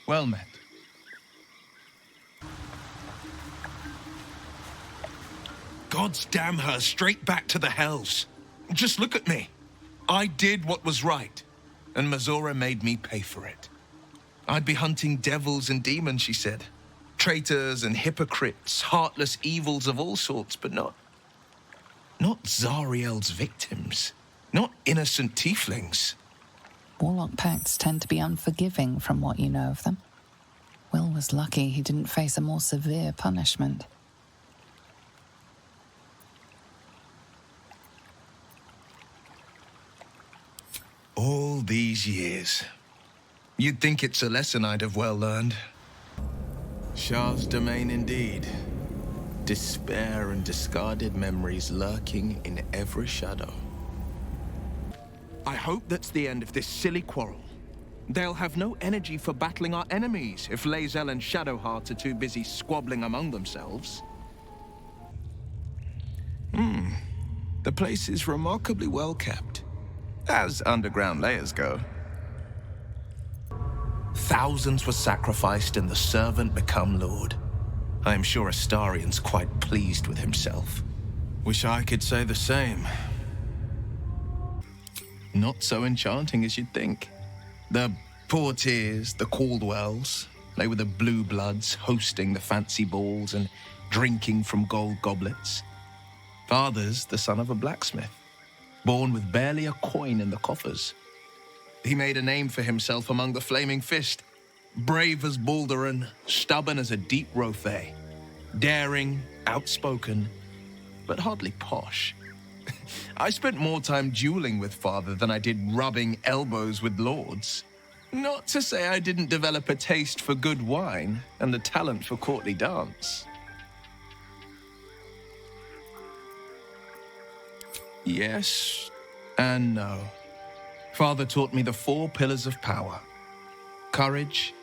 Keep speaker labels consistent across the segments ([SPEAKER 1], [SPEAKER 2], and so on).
[SPEAKER 1] Well met.
[SPEAKER 2] Gods damn her, straight back to the hells. Just look at me. I did what was right, and Mazora made me pay for it. I'd be hunting devils and demons, she said. Traitors and hypocrites, heartless evils of all sorts, but not Zariel's victims. Not innocent tieflings.
[SPEAKER 3] Warlock pacts tend to be unforgiving from what you know of them. Wyll was lucky he didn't face a more severe punishment.
[SPEAKER 2] All these years. You'd think it's a lesson I'd have well learned. Shah's domain indeed. Despair and discarded memories lurking in every shadow. I hope that's the end of this silly quarrel. They'll have no energy for battling our enemies if Lae'zel and Shadowheart are too busy squabbling among themselves. The place is remarkably well kept, as underground layers go. Thousands were sacrificed and the servant become lord. I am sure Astarion's quite pleased with himself. Wish I could say the same. Not so enchanting as you'd think. The Portiers, the Caldwells, they were the blue bloods hosting the fancy balls and drinking from gold goblets. Father's the son of a blacksmith, born with barely a coin in the coffers. He made a name for himself among the Flaming Fist. Brave as Balduran, stubborn as a deep Rothay. Daring, outspoken, but hardly posh. I spent more time dueling with Father than I did rubbing elbows with lords. Not to say I didn't develop a taste for good wine and the talent for courtly dance. Yes and no. Father taught me the 4 pillars of power. Courage,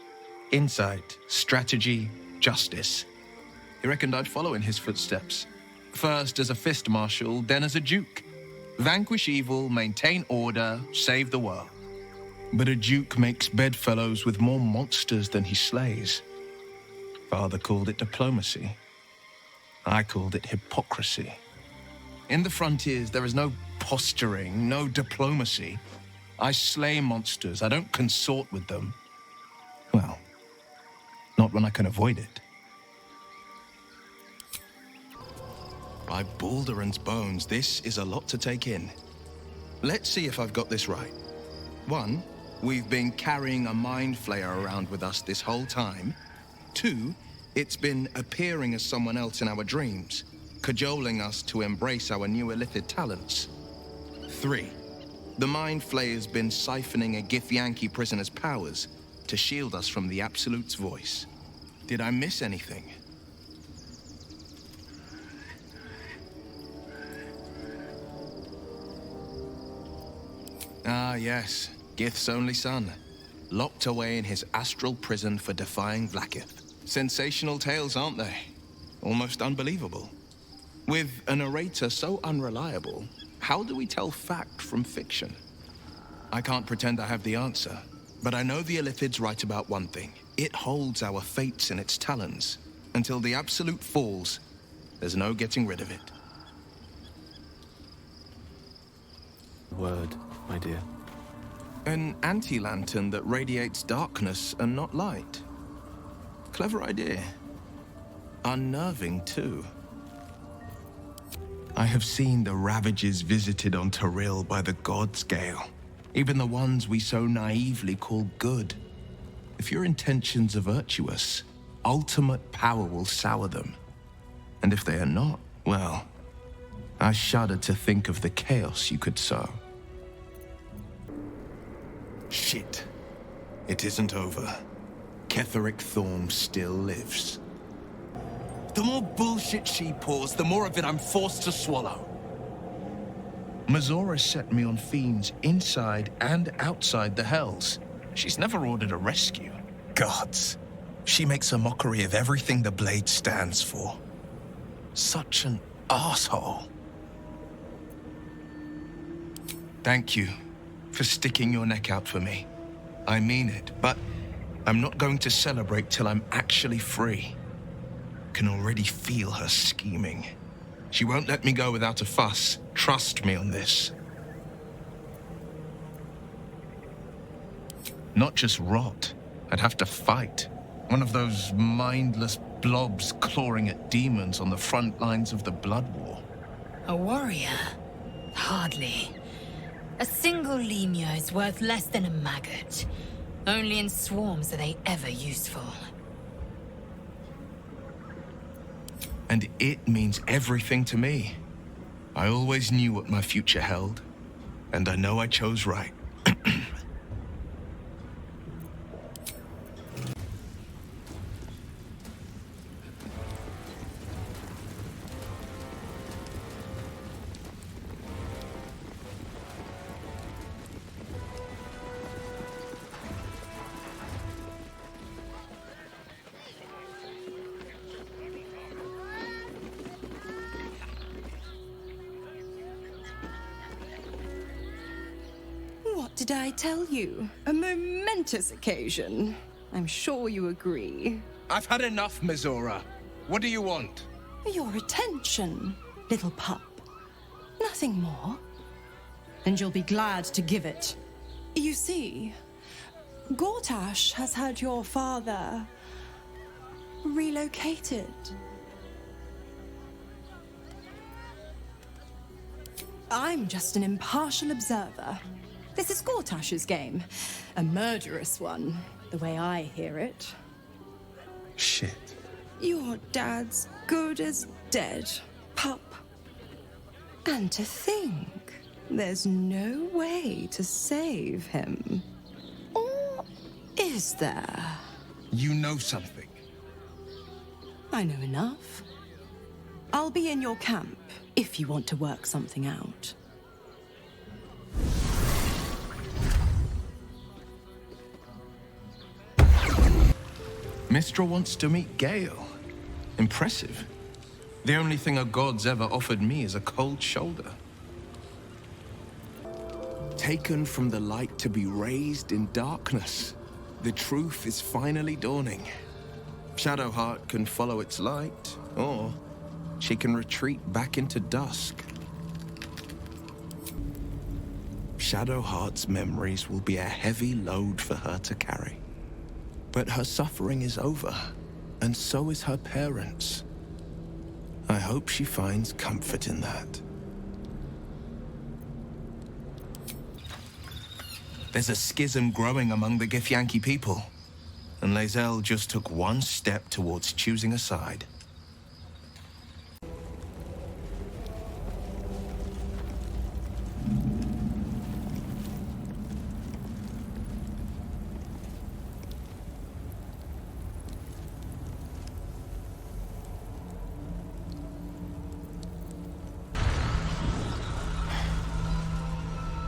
[SPEAKER 2] insight, strategy, justice. He reckoned I'd follow in his footsteps. First as a fist marshal, then as a duke. Vanquish evil, maintain order, save the world. But a duke makes bedfellows with more monsters than he slays. Father called it diplomacy. I called it hypocrisy. In the frontiers, there is no posturing, no diplomacy. I slay monsters, I don't consort with them. Well, not when I can avoid it. By Balduran's bones, this is a lot to take in. Let's see if I've got this right. 1, we've been carrying a mind flayer around with us this whole time. 2, it's been appearing as someone else in our dreams, cajoling us to embrace our new illithid talents. 3, the mind flayer's been siphoning a Githyanki prisoner's powers to shield us from the Absolute's voice. Did I miss anything? Ah, yes. Gith's only son. Locked away in his astral prison for defying Vlaakith. Sensational tales, aren't they? Almost unbelievable. With a narrator so unreliable, how do we tell fact from fiction? I can't pretend I have the answer, but I know the Illithid's right about one thing. It holds our fates in its talons. Until the Absolute falls, there's no getting rid of it.
[SPEAKER 4] Word, my dear.
[SPEAKER 2] An anti-lantern that radiates darkness and not light. Clever idea. Unnerving, too. I have seen the ravages visited on Tyrell by the god scale. Even the ones we so naively call good. If your intentions are virtuous, ultimate power will sour them. And if they are not, well, I shudder to think of the chaos you could sow. Shit. It isn't over. Ketheric Thorm still lives. The more bullshit she pours, the more of it I'm forced to swallow. Mazora set me on fiends inside and outside the Hells. She's never ordered a rescue. Gods. She makes a mockery of everything the Blade stands for. Such an asshole. Thank you for sticking your neck out for me. I mean it, but I'm not going to celebrate till I'm actually free. Can already feel her scheming. She won't let me go without a fuss. Trust me on this. Not just rot. I'd have to fight. One of those mindless blobs clawing at demons on the front lines of the Blood War.
[SPEAKER 1] A warrior? Hardly. A single lemur is worth less than a maggot. Only in swarms are they ever useful.
[SPEAKER 2] And it means everything to me. I always knew what my future held, and I know I chose right.
[SPEAKER 5] What did I tell you? A momentous occasion. I'm sure you agree.
[SPEAKER 2] I've had enough, Mizora. What do you want?
[SPEAKER 5] Your attention, little pup. Nothing more. And you'll be glad to give it. You see, Gortash has had your father relocated. I'm just an impartial observer. This is Gortash's game. A murderous one, the way I hear it.
[SPEAKER 2] Shit.
[SPEAKER 5] Your dad's good as dead, pup. And to think, there's no way to save him. Or is there?
[SPEAKER 2] You know something.
[SPEAKER 5] I know enough. I'll be in your camp if you want to work something out.
[SPEAKER 2] Mistra wants to meet Gale. Impressive. The only thing a god's ever offered me is a cold shoulder. Taken from the light to be raised in darkness. The truth is finally dawning. Shadowheart can follow its light, or she can retreat back into dusk. Shadowheart's memories will be a heavy load for her to carry. But her suffering is over, and so is her parents'. I hope she finds comfort in that. There's a schism growing among the Githyanki people, and Lae'zel just took one step towards choosing a side.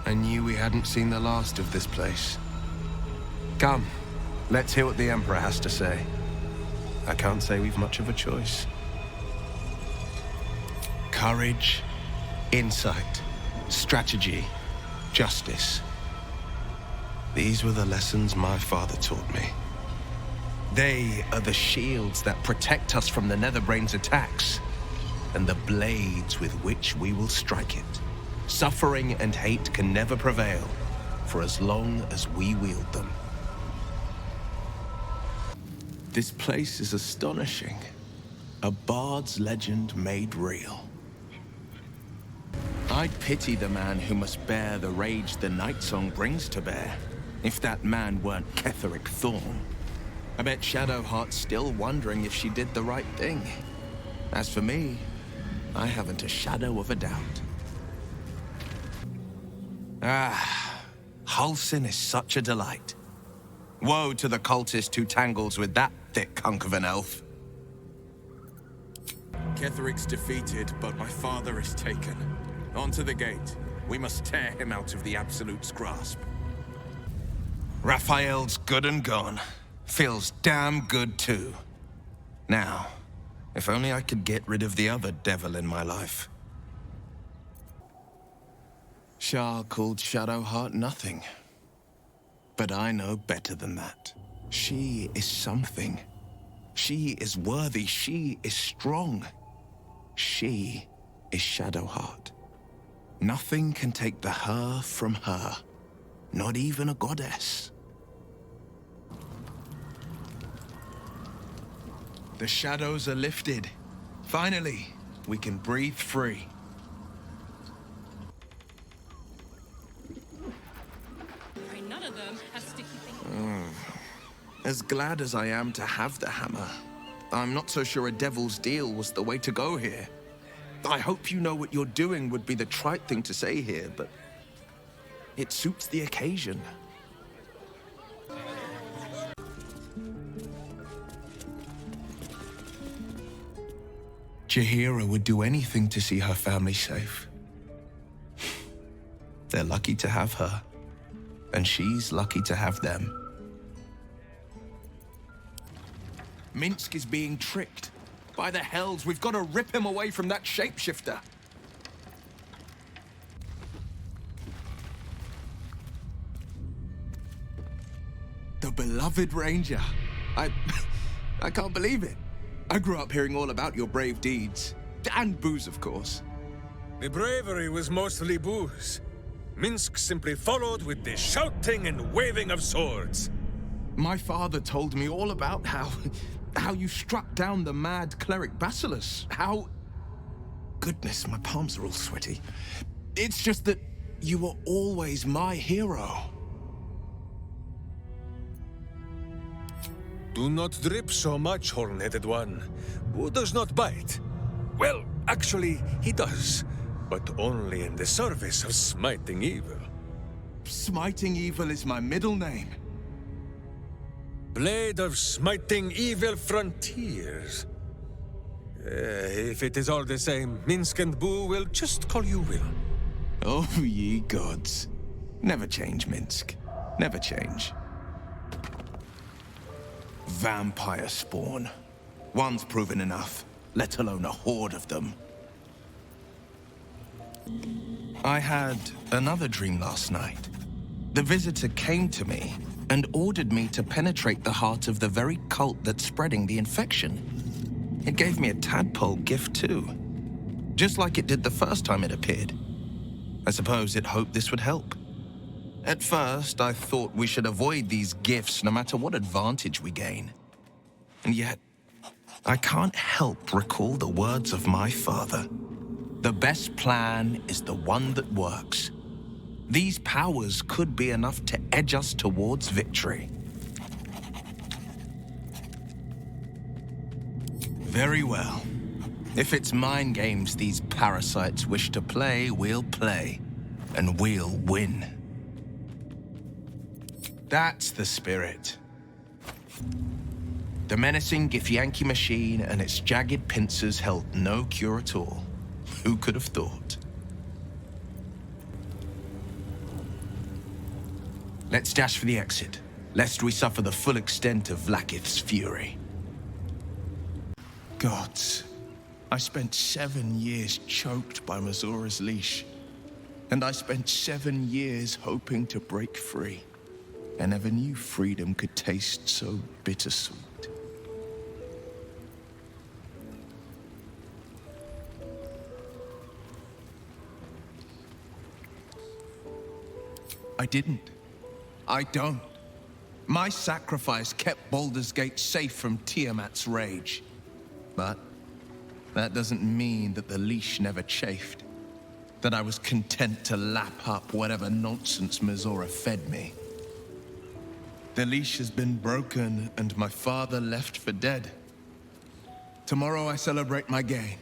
[SPEAKER 2] I knew we hadn't seen the last of this place. Come, let's hear what the Emperor has to say. I can't say we've much of a choice. Courage, insight, strategy, justice. These were the lessons my father taught me. They are the shields that protect us from the Netherbrain's attacks, and the blades with which we will strike it. Suffering and hate can never prevail, for as long as we wield them. This place is astonishing. A bard's legend made real. I'd pity the man who must bear the rage the night song brings to bear, if that man weren't Ketheric Thorn. I bet Shadowheart's still wondering if she did the right thing. As for me, I haven't a shadow of a doubt. Halsin is such a delight. Woe to the cultist who tangles with that thick hunk of an elf.
[SPEAKER 6] Ketheric's defeated, but my father is taken. On to the gate. We must tear him out of the Absolute's grasp.
[SPEAKER 2] Raphael's good and gone. Feels damn good too. Now, if only I could get rid of the other devil in my life. Shah called Shadowheart nothing. But I know better than that. She is something. She is worthy. She is strong. She is Shadowheart. Nothing can take the her from her. Not even a goddess. The shadows are lifted. Finally, we can breathe free.
[SPEAKER 1] None of them have sticky fingers.
[SPEAKER 2] As glad as I am to have the hammer, I'm not so sure a devil's deal was the way to go here. I hope you know what you're doing would be the trite thing to say here, but it suits the occasion. Jaheira would do anything to see her family safe. They're lucky to have her, and she's lucky to have them. Minsk is being tricked. By the hells, we've got to rip him away from that shapeshifter. The beloved Ranger. I can't believe it. I grew up hearing all about your brave deeds. And booze, of course.
[SPEAKER 7] The bravery was mostly booze. Minsk simply followed with the shouting and waving of swords.
[SPEAKER 2] My father told me all about how you struck down the mad cleric Basileus. How... Goodness, my palms are all sweaty. It's just that you were always my hero.
[SPEAKER 7] Do not drip so much, horn-headed one. Who does not bite? Well, actually, he does. But only in the service of smiting evil.
[SPEAKER 2] Smiting evil is my middle name.
[SPEAKER 7] Blade of smiting evil frontiers. If it is all the same, Minsk and Boo will just call you Wyll.
[SPEAKER 2] Oh, ye gods. Never change, Minsk. Never change. Vampire spawn. One's proven enough, let alone a horde of them. I had another dream last night. The visitor came to me and ordered me to penetrate the heart of the very cult that's spreading the infection. It gave me a tadpole gift too, just like it did the first time it appeared. I suppose it hoped this would help. At first, I thought we should avoid these gifts no matter what advantage we gain. And yet, I can't help recall the words of my father. The best plan is the one that works. These powers could be enough to edge us towards victory. Very well. If it's mind games these parasites wish to play, we'll play. And we'll win. That's the spirit. The menacing Githyanki machine and its jagged pincers held no cure at all. Who could have thought? Let's dash for the exit, lest we suffer the full extent of Vlakith's fury. Gods, I spent 7 years choked by Mazora's leash. And I spent 7 years hoping to break free. I never knew freedom could taste so bittersweet. I didn't. I don't. My sacrifice kept Baldur's Gate safe from Tiamat's rage. But that doesn't mean that the leash never chafed. That I was content to lap up whatever nonsense Mizora fed me. The leash has been broken and my father left for dead. Tomorrow I celebrate my gain.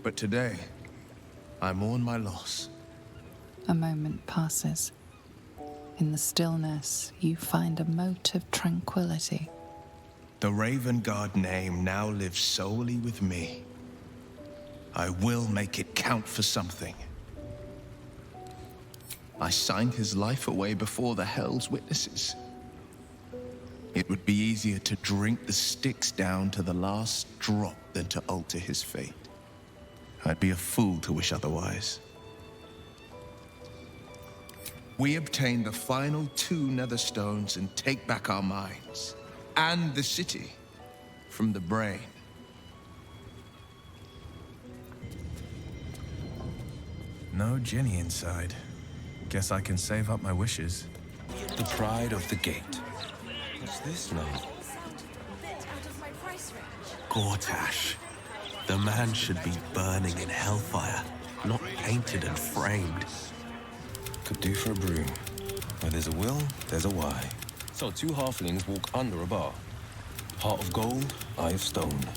[SPEAKER 2] But today, I mourn my loss.
[SPEAKER 3] A moment passes. In the stillness, you find a mote of tranquility.
[SPEAKER 2] The Raven Guard name now lives solely with me. I will make it count for something. I signed his life away before the Hell's witnesses. It would be easier to drink the Styx down to the last drop than to alter his fate. I'd be a fool to wish otherwise. we obtain the final 2 nether stones and take back our minds and the city from the brain.
[SPEAKER 8] No Jenny inside. Guess I can save up my wishes.
[SPEAKER 9] The pride of the gate. What's this now? Gortash. The man should be burning in hellfire, not painted and framed.
[SPEAKER 10] Could do for a broom. Where there's a will, there's a why. So 2 halflings walk under a bar. Heart of gold, eye of stone.